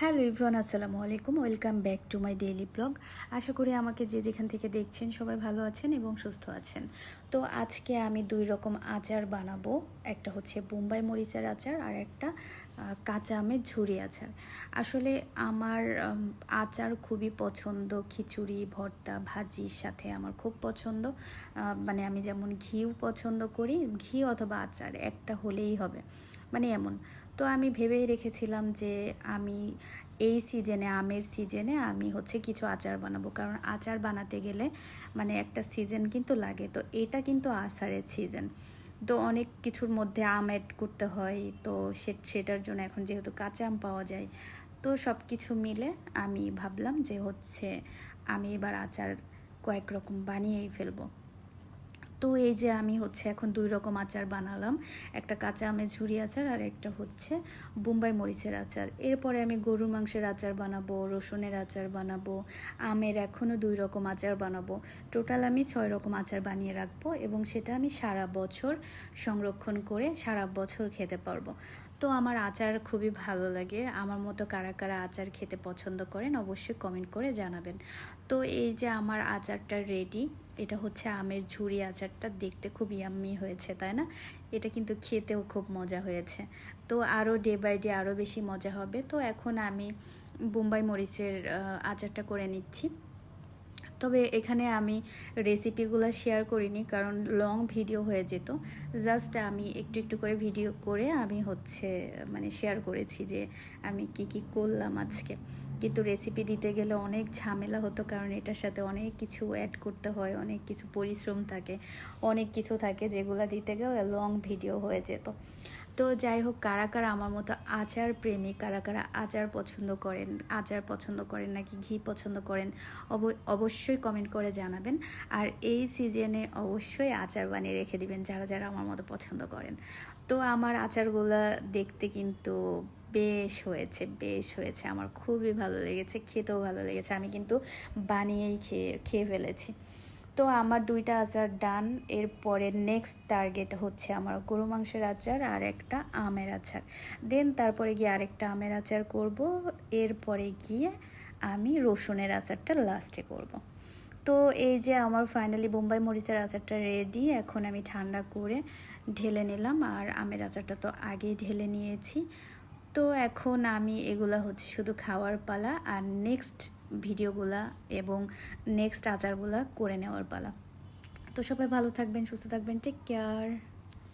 Hello everyone, আসসালামু আলাইকুম। Welcome back to my daily blog. আশা করি আমাকে যে যেখান থেকে দেখছেন সবাই ভালো আছেন এবং সুস্থ আছেন। তো আজকে আমি দুই রকম আচার বানাবো। একটা হচ্ছে বোম্বাই মরিচের আচার আর একটা কাঁচা আমের ঝুরি আচার। আসলে আমার আচার খুবই পছন্দ, খিচুড়ি, ভর্তা, ভাজির সাথে আমার খুব পছন্দ। মানে আমি যেমন ঘিও পছন্দ করি, ঘি অথবা আচার একটা হলেই হবে, মানে এমন। তো আমি ভেবেই রেখেছিলাম যে আমি এই সিজনে, আমের সিজনে আমি হচ্ছে কিছু আচার বানাবো, কারণ আচার বানাতে গেলে মানে একটা সিজন কিন্তু লাগে। তো এটা কিন্তু আচারের সিজন, তো অনেক কিছুর মধ্যে আম অ্যাড করতে হয়। তো সেটার জন্য এখন যেহেতু কাঁচা আম পাওয়া যায়, তো সব কিছু মিলে আমি ভাবলাম যে হচ্ছে আমি এবার আচার কয়েক রকম বানিয়েই ফেলবো। তো এই যে আমি হচ্ছে এখন দুই রকম আচার বানালাম, একটা কাঁচা আমের ঝুরি আচার আর একটা হচ্ছে বোম্বাই মরিচের আচার। এরপরে আমি গরুর মাংসের আচার বানাবো, রসুনের আচার বানাবো, আমের এখনও দুই রকম আচার বানাবো। টোটাল আমি 6 রকম আচার বানিয়ে রাখবো এবং সেটা আমি সারা বছর সংরক্ষণ করে সারা বছর খেতে পারবো। তো আমার আচার খুবই ভালো লাগে। আমার মতো কারা কারা আচার খেতে পছন্দ করেন অবশ্যই কমেন্ট করে জানাবেন। তো এই যে আমার আচারটা রেডি। এটা হচ্ছে আমের ঝুরি আচারটা, দেখতে খুব ইয়াম্মি হয়েছে, তাই না? এটা কিন্তু খেতেও খুব মজা হয়েছে। তো আরও ডে বাই ডে আরও বেশি মজা হবে। তো এখন আমি বোম্বাই মরিচের আচারটা করে নিচ্ছি। তবে এখানে আমি রেসিপিগুলো শেয়ার করিনি, কারণ লং ভিডিও হয়ে যেত। জাস্ট আমি একটু একটু করে ভিডিও করে আমি হচ্ছে মানে শেয়ার করেছি যে আমি কি কি করলাম আজকে। কিন্তু রেসিপি দিতে গেলে অনেক ঝামেলা হতো, কারণ এটার সাথে অনেক কিছু অ্যাড করতে হয়, অনেক কিছু পরিশ্রম থাকে, অনেক কিছু থাকে, যেগুলো দিতে গেলে লং ভিডিও হয়ে যেত। তো যাই হোক, কারা কারা আমার মতো আচার প্রেমী, কারা কারা আচার পছন্দ করেন, আচার পছন্দ করেন নাকি ঘি পছন্দ করেন, অবশ্যই কমেন্ট করে জানাবেন। আর এই সিজনে অবশ্যই আচার বানিয়ে রেখে দিবেন যারা যারা আমার মতো পছন্দ করেন। তো আমার আচারগুলো দেখতে কিন্তু বেশ হয়েছে, আমার খুবই ভালো লেগেছে, খেতেও ভালো লেগেছে। আমি কিন্তু বানিয়েই খেয়ে ফেলেছি। তো আমার দুইটা আচার ডান। এরপরে নেক্সট টার্গেট হচ্ছে আমার গরু মাংসের আচার আর একটা আমের আচার। দেন তারপরে গিয়ে আরেকটা আমের আচার করব। এরপরে গিয়ে আমি রসুনের আচারটা লাস্টে করব। তো এই যে আমার ফাইনালি বোম্বাই মরিচের আচারটা রেডি। এখন আমি ঠান্ডা করে ঢেলে নিলাম, আর আমের আচারটা তো আগেই ঢেলে নিয়েছি। তো এখন আমি এগুলা হচ্ছে শুধু খাওয়ার পালা, আর নেক্সট ভিডিওগুলা এবং নেক্সট আচারগুলা করে নেওয়ার পালা। তো সবাই ভালো থাকবেন, সুস্থ থাকবেন, টেক কেয়ার।